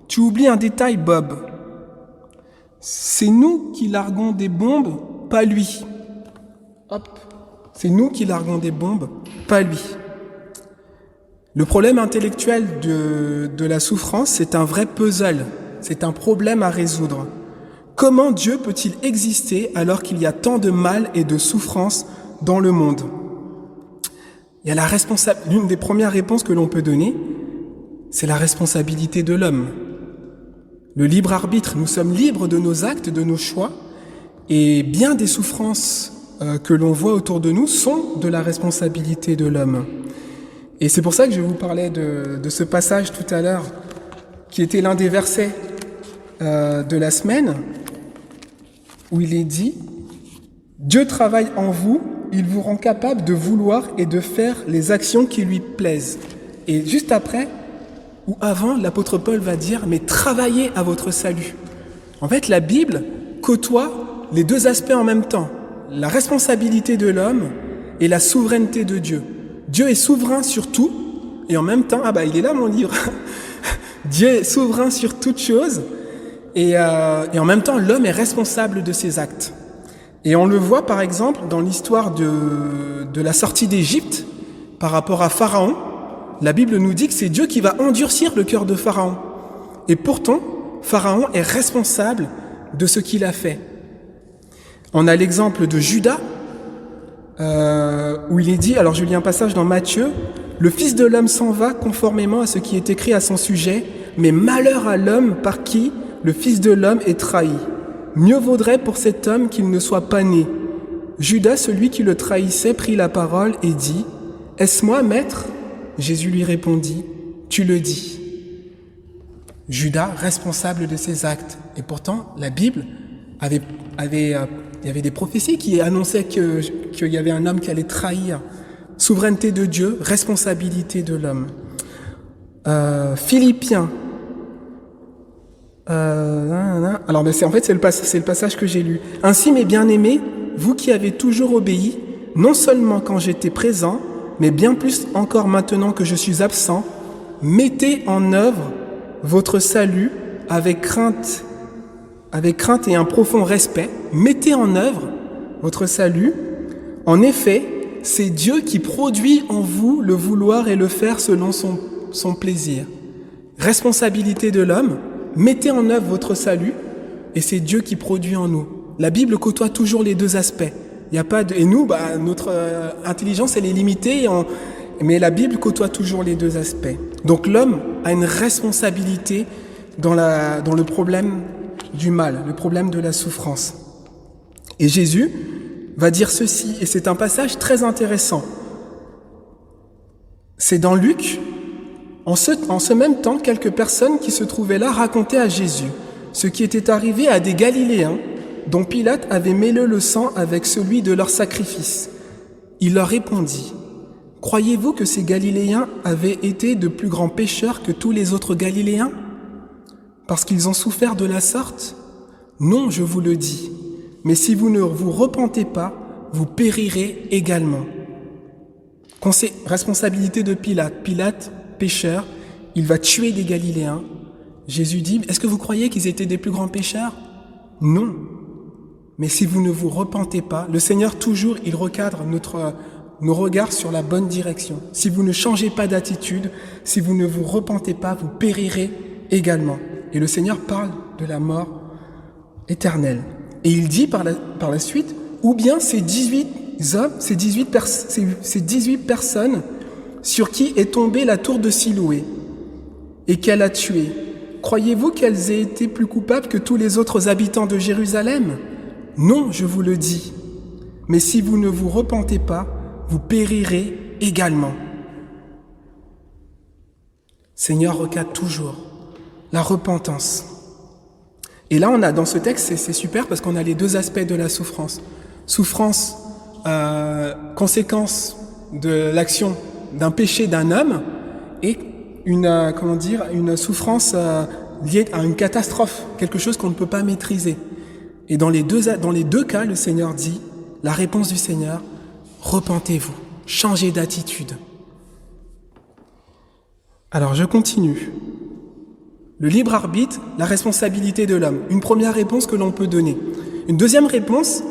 tu oublies un détail, Bob. C'est nous qui larguons des bombes, pas lui. Hop. C'est nous qui larguons des bombes, pas lui. Le problème intellectuel de la souffrance, c'est un vrai puzzle, c'est un problème à résoudre. Comment Dieu peut-il exister alors qu'il y a tant de mal et de souffrance dans le monde? Il y a l'une des premières réponses que l'on peut donner, c'est la responsabilité de l'homme. Le libre arbitre, nous sommes libres de nos actes, de nos choix, et bien des souffrances que l'on voit autour de nous sont de la responsabilité de l'homme. Et c'est pour ça que je vous parlais de ce passage tout à l'heure, qui était l'un des versets de la semaine, où il est dit « Dieu travaille en vous, il vous rend capable de vouloir et de faire les actions qui lui plaisent. » Et juste après, ou avant, l'apôtre Paul va dire « Mais travaillez à votre salut. » En fait, la Bible côtoie les deux aspects en même temps, la responsabilité de l'homme et la souveraineté de Dieu. Dieu est souverain sur tout, et en même temps, il est là mon livre, Dieu est souverain sur toute chose, et en même temps, l'homme est responsable de ses actes. Et on le voit par exemple dans l'histoire de la sortie d'Égypte par rapport à Pharaon. La Bible nous dit que c'est Dieu qui va endurcir le cœur de Pharaon. Et pourtant, Pharaon est responsable de ce qu'il a fait. On a l'exemple de Judas, où il est dit, alors je lis un passage dans Matthieu, « Le Fils de l'homme s'en va conformément à ce qui est écrit à son sujet, mais malheur à l'homme par qui le Fils de l'homme est trahi. Mieux vaudrait pour cet homme qu'il ne soit pas né. » Judas, celui qui le trahissait, prit la parole et dit, « Est-ce moi, maître ?» Jésus lui répondit, « Tu le dis. » Judas, responsable de ses actes. Et pourtant, la Bible il y avait des prophéties qui annonçaient qu'il y avait un homme qui allait trahir. Souveraineté de Dieu, responsabilité de l'homme. Philippiens. Alors, c'est le passage que j'ai lu. « Ainsi, mes bien-aimés, vous qui avez toujours obéi, non seulement quand j'étais présent, mais bien plus encore maintenant que je suis absent, mettez en œuvre votre salut avec crainte et un profond respect. Mettez en œuvre votre salut. En effet, c'est Dieu qui produit en vous le vouloir et le faire selon son plaisir. » Responsabilité de l'homme, mettez en œuvre votre salut et c'est Dieu qui produit en nous. La Bible côtoie toujours les deux aspects. Il y a pas de... Et nous, notre intelligence, elle est limitée, mais la Bible côtoie toujours les deux aspects. Donc l'homme a une responsabilité dans le problème du mal, le problème de la souffrance. Et Jésus va dire ceci, et c'est un passage très intéressant. C'est dans Luc, en ce même temps, quelques personnes qui se trouvaient là racontaient à Jésus ce qui était arrivé à des Galiléens dont Pilate avait mêlé le sang avec celui de leur sacrifice. Il leur répondit, « Croyez-vous que ces Galiléens avaient été de plus grands pécheurs que tous les autres Galiléens, parce qu'ils ont souffert de la sorte? Non, je vous le dis, mais si vous ne vous repentez pas, vous périrez également. » Responsabilité de Pilate. Pilate, pécheur, il va tuer des Galiléens. Jésus dit, est-ce que vous croyez qu'ils étaient des plus grands pécheurs? Non. Mais si vous ne vous repentez pas, le Seigneur toujours, il recadre nos regards sur la bonne direction. Si vous ne changez pas d'attitude, si vous ne vous repentez pas, vous périrez également. Et le Seigneur parle de la mort éternelle. Et il dit par la suite, ou bien ces 18 hommes, ces 18 personnes sur qui est tombée la tour de Siloé et qu'elle a tué, croyez-vous qu'elles aient été plus coupables que tous les autres habitants de Jérusalem? Non, je vous le dis. Mais si vous ne vous repentez pas, vous périrez également. Seigneur recadre toujours la repentance. Et là, on a dans ce texte, c'est super parce qu'on a les deux aspects de la souffrance. Souffrance, conséquence de l'action d'un péché d'un homme, et une souffrance liée à une catastrophe, quelque chose qu'on ne peut pas maîtriser. Et dans les deux cas, le Seigneur dit, la réponse du Seigneur, repentez-vous, changez d'attitude. Alors je continue. Le libre arbitre, la responsabilité de l'homme. Une première réponse que l'on peut donner. Une deuxième réponse,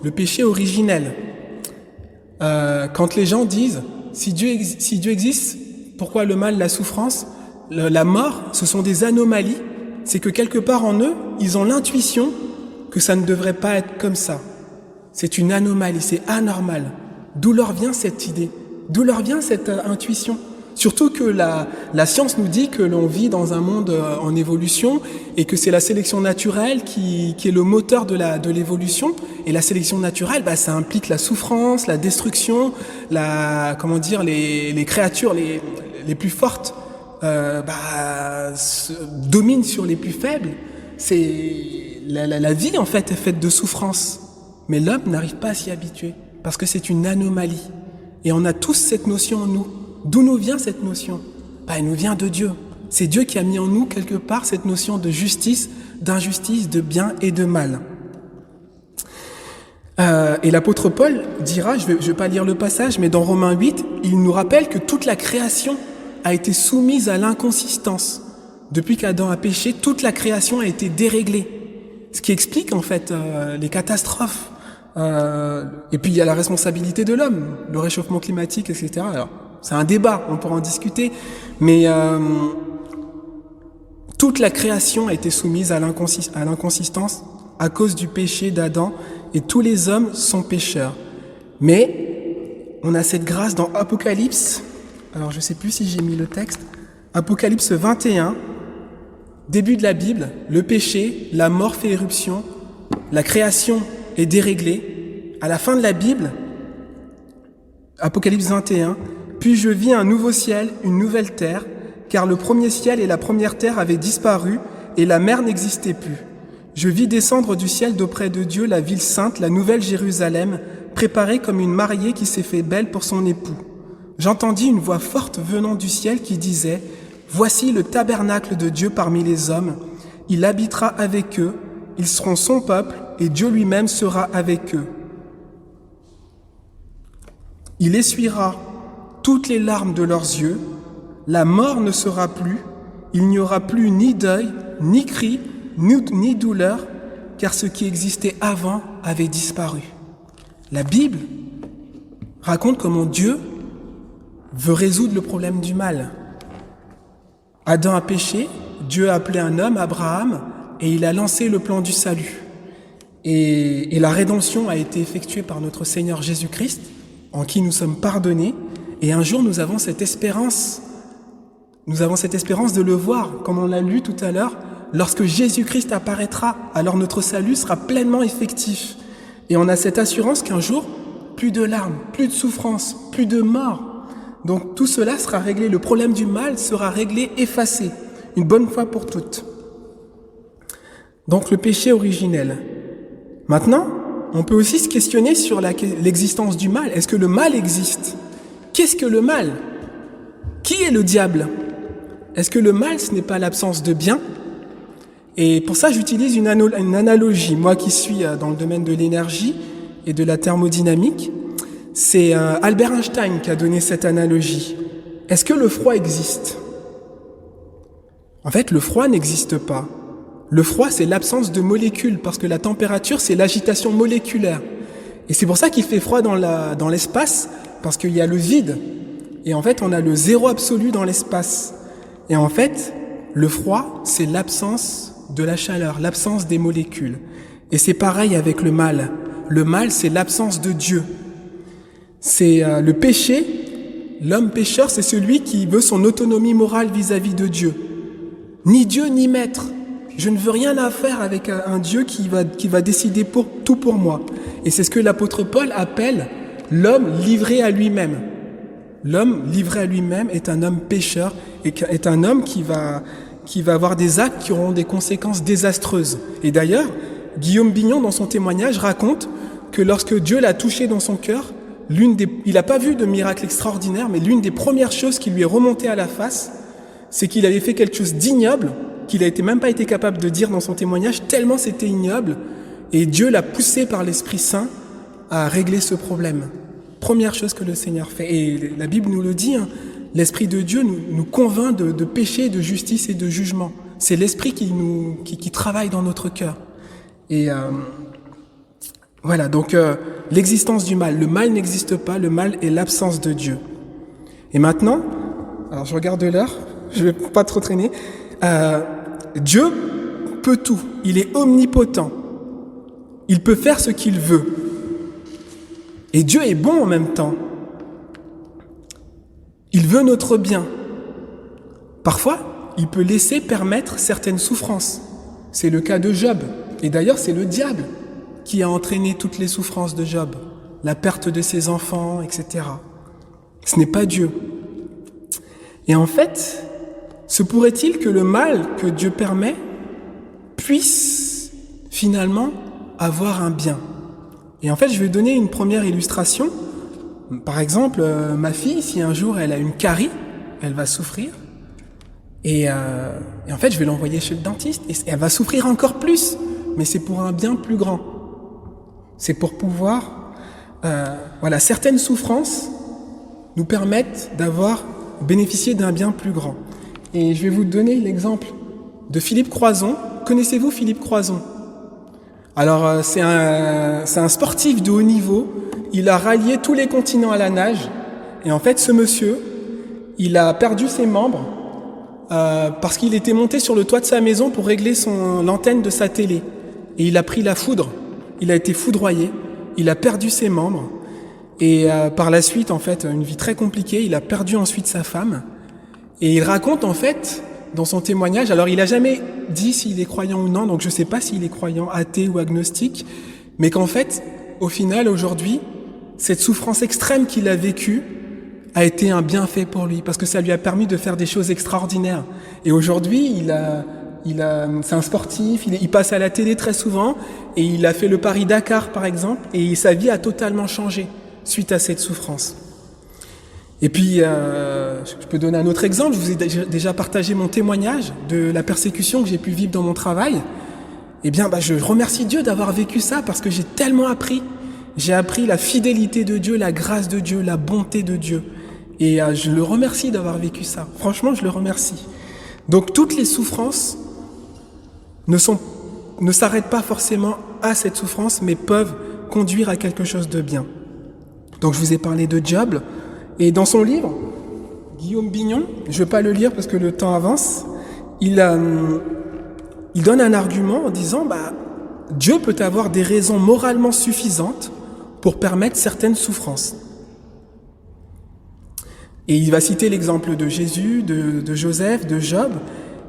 le péché originel. Quand les gens disent, si Dieu existe, pourquoi le mal, la souffrance, la mort, ce sont des anomalies, c'est que quelque part en eux, ils ont l'intuition que ça ne devrait pas être comme ça. C'est une anomalie, c'est anormal. D'où leur vient cette idée? D'où leur vient cette intuition? Surtout que la science nous dit que l'on vit dans un monde en évolution et que c'est la sélection naturelle qui est le moteur de l'évolution. Et la sélection naturelle, ça implique la souffrance, la destruction, les créatures les plus fortes dominent sur les plus faibles. C'est la vie en fait est faite de souffrance, mais l'homme n'arrive pas à s'y habituer parce que c'est une anomalie. Et on a tous cette notion en nous. D'où nous vient cette notion ? Elle nous vient de Dieu. C'est Dieu qui a mis en nous quelque part cette notion de justice, d'injustice, de bien et de mal. Et l'apôtre Paul dira, je vais pas lire le passage, mais dans Romains 8, il nous rappelle que toute la création a été soumise à l'inconsistance. Depuis qu'Adam a péché, toute la création a été déréglée. Ce qui explique en fait les catastrophes. Et puis il y a la responsabilité de l'homme, le réchauffement climatique, etc. Alors, c'est un débat, on pourra en discuter, mais toute la création a été soumise à l'inconsistance à cause du péché d'Adam, et tous les hommes sont pécheurs. Mais on a cette grâce dans Apocalypse, alors je ne sais plus si j'ai mis le texte, Apocalypse 21, début de la Bible, le péché, la mort fait éruption, la création est déréglée. À la fin de la Bible, Apocalypse 21, puis je vis un nouveau ciel, une nouvelle terre, car le premier ciel et la première terre avaient disparu et la mer n'existait plus. Je vis descendre du ciel d'auprès de Dieu la ville sainte, la nouvelle Jérusalem, préparée comme une mariée qui s'est fait belle pour son époux. J'entendis une voix forte venant du ciel qui disait « Voici le tabernacle de Dieu parmi les hommes. Il habitera avec eux, ils seront son peuple et Dieu lui-même sera avec eux. Il essuiera toutes les larmes de leurs yeux, la mort ne sera plus, il n'y aura plus ni deuil, ni cri, ni douleur, car ce qui existait avant avait disparu. » La Bible raconte comment Dieu veut résoudre le problème du mal. Adam a péché, Dieu a appelé un homme, Abraham, et il a lancé le plan du salut. Et la rédemption a été effectuée par notre Seigneur Jésus-Christ, en qui nous sommes pardonnés, et un jour nous avons cette espérance de le voir, comme on l'a lu tout à l'heure, lorsque Jésus-Christ apparaîtra, alors notre salut sera pleinement effectif. Et on a cette assurance qu'un jour, plus de larmes, plus de souffrance, plus de mort. Donc tout cela sera réglé, le problème du mal sera réglé, effacé, une bonne fois pour toutes. Donc le péché originel. Maintenant, on peut aussi se questionner sur l'existence du mal. Est-ce que le mal existe ? Qu'est-ce que le mal ? Qui est le diable ? Est-ce que le mal, ce n'est pas l'absence de bien ? Et pour ça, j'utilise une analogie. Moi qui suis dans le domaine de l'énergie et de la thermodynamique, c'est Albert Einstein qui a donné cette analogie. Est-ce que le froid existe ? En fait, le froid n'existe pas. Le froid, c'est l'absence de molécules, parce que la température, c'est l'agitation moléculaire. Et c'est pour ça qu'il fait froid dans l'espace, parce qu'il y a le vide. Et en fait, on a le zéro absolu dans l'espace. Et en fait, le froid, c'est l'absence de la chaleur, l'absence des molécules. Et c'est pareil avec le mal. Le mal, c'est l'absence de Dieu. C'est le péché, l'homme pécheur, c'est celui qui veut son autonomie morale vis-à-vis de Dieu. Ni Dieu, ni maître. Je ne veux rien à faire avec un Dieu qui va décider tout pour moi. Et c'est ce que l'apôtre Paul appelle l'homme livré à lui-même. L'homme livré à lui-même est un homme pécheur et est un homme qui va avoir des actes qui auront des conséquences désastreuses. Et d'ailleurs, Guillaume Bignon, dans son témoignage, raconte que lorsque Dieu l'a touché dans son cœur, il n'a pas vu de miracle extraordinaire, mais l'une des premières choses qui lui est remontée à la face, c'est qu'il avait fait quelque chose d'ignoble, qu'il n'a même pas été capable de dire dans son témoignage, tellement c'était ignoble, et Dieu l'a poussé par l'Esprit Saint à régler ce problème. Première chose que le Seigneur fait, et la Bible nous le dit, l'Esprit de Dieu nous convainc de péché, de justice et de jugement. C'est l'Esprit qui travaille dans notre cœur. Et voilà, donc l'existence du mal. Le mal n'existe pas, le mal est l'absence de Dieu. Et maintenant, alors je regarde l'heure, je ne vais pas trop traîner. Dieu peut tout, il est omnipotent. Il peut faire ce qu'il veut. Et Dieu est bon en même temps. Il veut notre bien. Parfois, il peut laisser permettre certaines souffrances. C'est le cas de Job. Et d'ailleurs, c'est le diable qui a entraîné toutes les souffrances de Job. La perte de ses enfants, etc. Ce n'est pas Dieu. Et en fait, se pourrait-il que le mal que Dieu permet puisse finalement avoir un bien? Et en fait, je vais donner une première illustration. Par exemple, ma fille, si un jour elle a une carie, elle va souffrir. Et en fait, je vais l'envoyer chez le dentiste. Et elle va souffrir encore plus. Mais c'est pour un bien plus grand. C'est pour pouvoir... certaines souffrances nous permettent bénéficier d'un bien plus grand. Et je vais vous donner l'exemple de Philippe Croizon. Connaissez-vous Philippe Croizon? Alors, c'est un sportif de haut niveau. Il a rallié tous les continents à la nage. Et en fait, ce monsieur, il a perdu ses membres parce qu'il était monté sur le toit de sa maison pour régler l'antenne de sa télé. Et il a pris la foudre. Il a été foudroyé. Il a perdu ses membres. Et par la suite, en fait, une vie très compliquée. Il a perdu ensuite sa femme. Et il raconte, en fait, dans son témoignage, alors il n'a jamais dit s'il est croyant ou non, donc je ne sais pas s'il est croyant, athée ou agnostique, mais qu'en fait, au final, aujourd'hui, cette souffrance extrême qu'il a vécue a été un bienfait pour lui, parce que ça lui a permis de faire des choses extraordinaires. Et aujourd'hui, c'est un sportif, il passe à la télé très souvent, et il a fait le Paris-Dakar, par exemple, et sa vie a totalement changé suite à cette souffrance. Et puis, je peux donner un autre exemple. Je vous ai déjà partagé mon témoignage de la persécution que j'ai pu vivre dans mon travail. Eh bien, je remercie Dieu d'avoir vécu ça parce que j'ai tellement appris. J'ai appris la fidélité de Dieu, la grâce de Dieu, la bonté de Dieu. Et je le remercie d'avoir vécu ça. Franchement, je le remercie. Donc, toutes les souffrances ne s'arrêtent pas forcément à cette souffrance, mais peuvent conduire à quelque chose de bien. Donc, je vous ai parlé de Job. Et dans son livre, Guillaume Bignon, je ne vais pas le lire parce que le temps avance, il donne un argument en disant Dieu peut avoir des raisons moralement suffisantes pour permettre certaines souffrances. Et il va citer l'exemple de Jésus, de Joseph, de Job.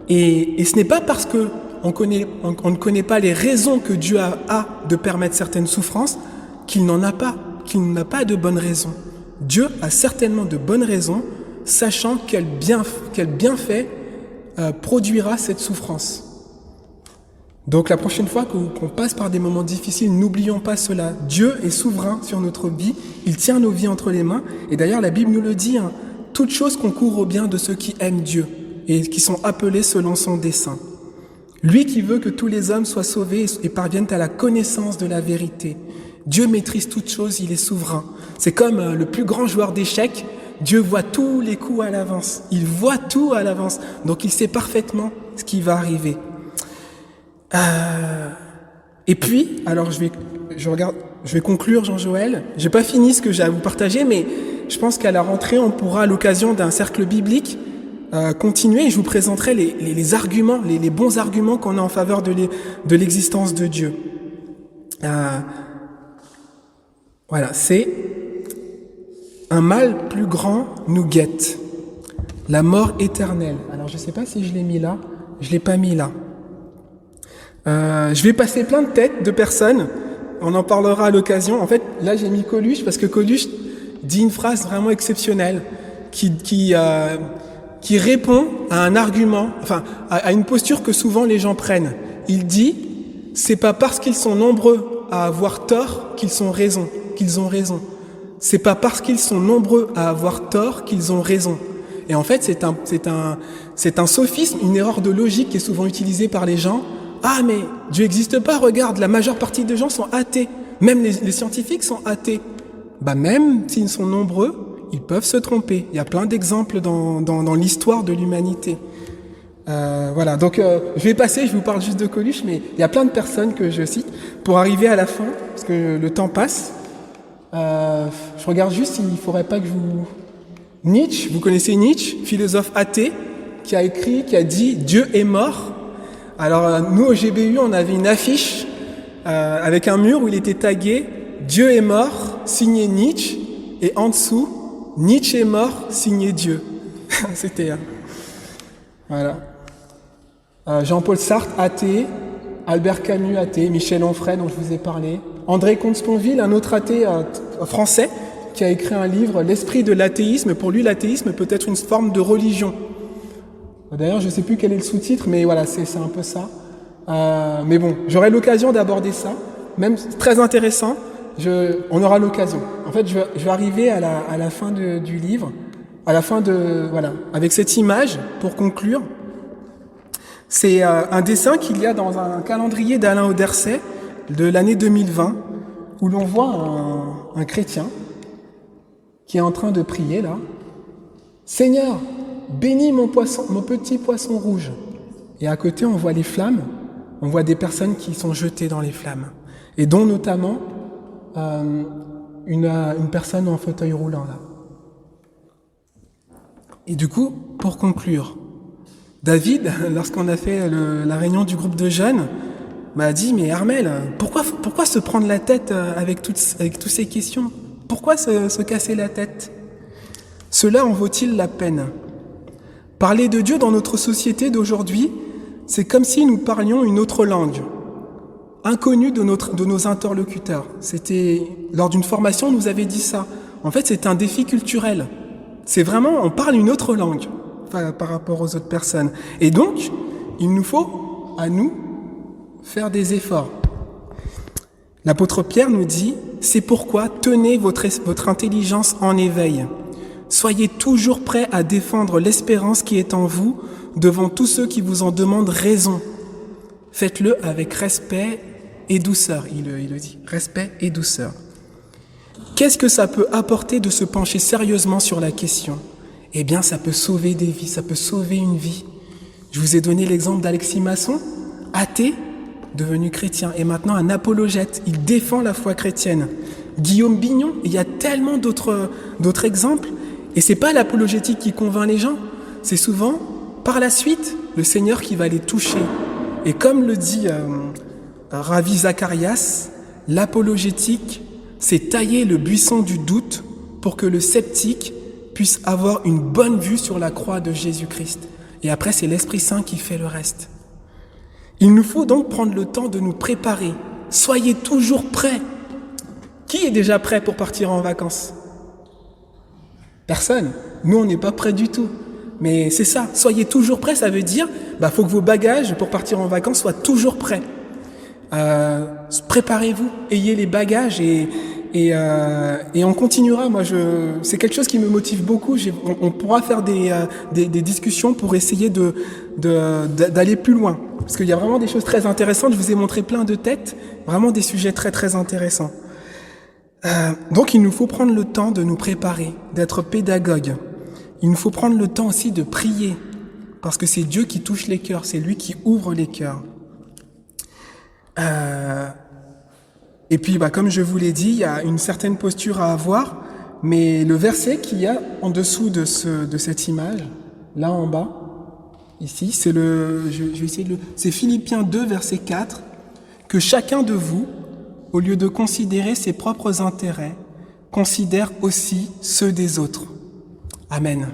Et ce n'est pas parce qu'on ne connaît pas les raisons que Dieu a de permettre certaines souffrances qu'il n'en a pas, qu'il n'a pas de bonnes raisons. Dieu a certainement de bonnes raisons, sachant quel bienfait produira cette souffrance. Donc la prochaine fois qu'on passe par des moments difficiles, n'oublions pas cela. Dieu est souverain sur notre vie, il tient nos vies entre les mains. Et d'ailleurs la Bible nous le dit, toutes choses concourent au bien de ceux qui aiment Dieu et qui sont appelés selon son dessein. Lui qui veut que tous les hommes soient sauvés et parviennent à la connaissance de la vérité. Dieu maîtrise toutes choses, il est souverain. C'est comme le plus grand joueur d'échecs, Dieu voit tous les coups à l'avance. Il voit tout à l'avance, donc il sait parfaitement ce qui va arriver. Et puis, alors je vais conclure Jean-Joël. J'ai pas fini ce que j'ai à vous partager, mais je pense qu'à la rentrée, on pourra, à l'occasion d'un cercle biblique, continuer et je vous présenterai les arguments, les bons arguments qu'on a en faveur de l'existence de Dieu. Voilà, c'est un mal plus grand nous guette, la mort éternelle. Alors je ne sais pas si je l'ai mis là, je l'ai pas mis là. Je vais passer plein de têtes de personnes, on en parlera à l'occasion. En fait, là j'ai mis Coluche parce que Coluche dit une phrase vraiment exceptionnelle qui répond à un argument, enfin à une posture que souvent les gens prennent. Il dit, c'est pas parce qu'ils sont nombreux à avoir tort qu'ils ont raison. C'est pas parce qu'ils sont nombreux à avoir tort qu'ils ont raison. Et en fait, c'est un sophisme, une erreur de logique qui est souvent utilisée par les gens. Ah, mais Dieu n'existe pas, regarde, la majeure partie des gens sont athées. Même les scientifiques sont athées. Même s'ils sont nombreux, ils peuvent se tromper. Il y a plein d'exemples dans l'histoire de l'humanité. Voilà, donc je vais passer, je vous parle juste de Coluche, mais il y a plein de personnes que je cite pour arriver à la fin, parce que le temps passe. Je regarde juste s'il ne faudrait pas que Nietzsche, vous connaissez Nietzsche, philosophe athée, qui a dit « Dieu est mort ». Alors nous au GBU, on avait une affiche avec un mur où il était tagué « Dieu est mort », signé Nietzsche, et en dessous, Nietzsche est mort, signé Dieu. C'était... voilà. Jean-Paul Sartre, athée. Albert Camus, athée. Michel Onfray, dont je vous ai parlé. André Comte-Sponville, un autre athée français, qui a écrit un livre, L'esprit de l'athéisme. Pour lui, l'athéisme peut être une forme de religion. D'ailleurs, je ne sais plus quel est le sous-titre, mais voilà, c'est un peu ça. Mais bon, j'aurai l'occasion d'aborder ça. Même très intéressant, on aura l'occasion. En fait, je vais arriver à la fin du livre, voilà, avec cette image, pour conclure. C'est un dessin qu'il y a dans un calendrier d'Alain Auderset de l'année 2020, où l'on voit un chrétien qui est en train de prier là. Seigneur, bénis mon petit poisson rouge. Et à côté, on voit les flammes, on voit des personnes qui sont jetées dans les flammes, et dont notamment une personne en fauteuil roulant là. Et du coup, pour conclure, David, lorsqu'on a fait la réunion du groupe de jeunes, m'a dit, mais Armel, pourquoi se prendre la tête avec toutes ces questions? Pourquoi se casser la tête? Cela en vaut-il la peine? Parler de Dieu dans notre société d'aujourd'hui, c'est comme si nous parlions une autre langue, inconnue de nos interlocuteurs. C'était, lors d'une formation, on nous avait dit ça. En fait, c'est un défi culturel. C'est vraiment, on parle une autre langue par rapport aux autres personnes. Et donc, il nous faut, à nous, faire des efforts. L'apôtre Pierre nous dit, c'est pourquoi tenez votre intelligence en éveil. Soyez toujours prêts à défendre l'espérance qui est en vous devant tous ceux qui vous en demandent raison. Faites-le avec respect et douceur, il le dit. Respect et douceur. Qu'est-ce que ça peut apporter de se pencher sérieusement sur la question? Eh bien, ça peut sauver des vies, ça peut sauver une vie. Je vous ai donné l'exemple d'Alexis Masson, athée, devenu chrétien, et maintenant un apologète. Il défend la foi chrétienne. Guillaume Bignon, il y a tellement d'autres exemples. Et c'est pas l'apologétique qui convainc les gens, c'est souvent, par la suite, le Seigneur qui va les toucher. Et comme le dit Ravi Zacharias, l'apologétique, c'est tailler le buisson du doute pour que le sceptique puisse avoir une bonne vue sur la croix de Jésus-Christ. Et après, c'est l'Esprit Saint qui fait le reste. Il nous faut donc prendre le temps de nous préparer. Soyez toujours prêts. Qui est déjà prêt pour partir en vacances? Personne. Nous, on n'est pas prêts du tout. Mais c'est ça, soyez toujours prêts, ça veut dire, faut que vos bagages pour partir en vacances soient toujours prêts. Préparez-vous, ayez les bagages et on continuera. Moi, c'est quelque chose qui me motive beaucoup. On pourra faire des discussions pour essayer d'aller plus loin. Parce qu'il y a vraiment des choses très intéressantes. Je vous ai montré plein de têtes, vraiment des sujets très très intéressants. Donc il nous faut prendre le temps de nous préparer, d'être pédagogue. Il nous faut prendre le temps aussi de prier, parce que c'est Dieu qui touche les cœurs, c'est lui qui ouvre les cœurs. Et puis, comme je vous l'ai dit, il y a une certaine posture à avoir, mais le verset qu'il y a en dessous de cette image, là en bas, ici, c'est Philippiens 2, verset 4, que chacun de vous, au lieu de considérer ses propres intérêts, considère aussi ceux des autres. Amen.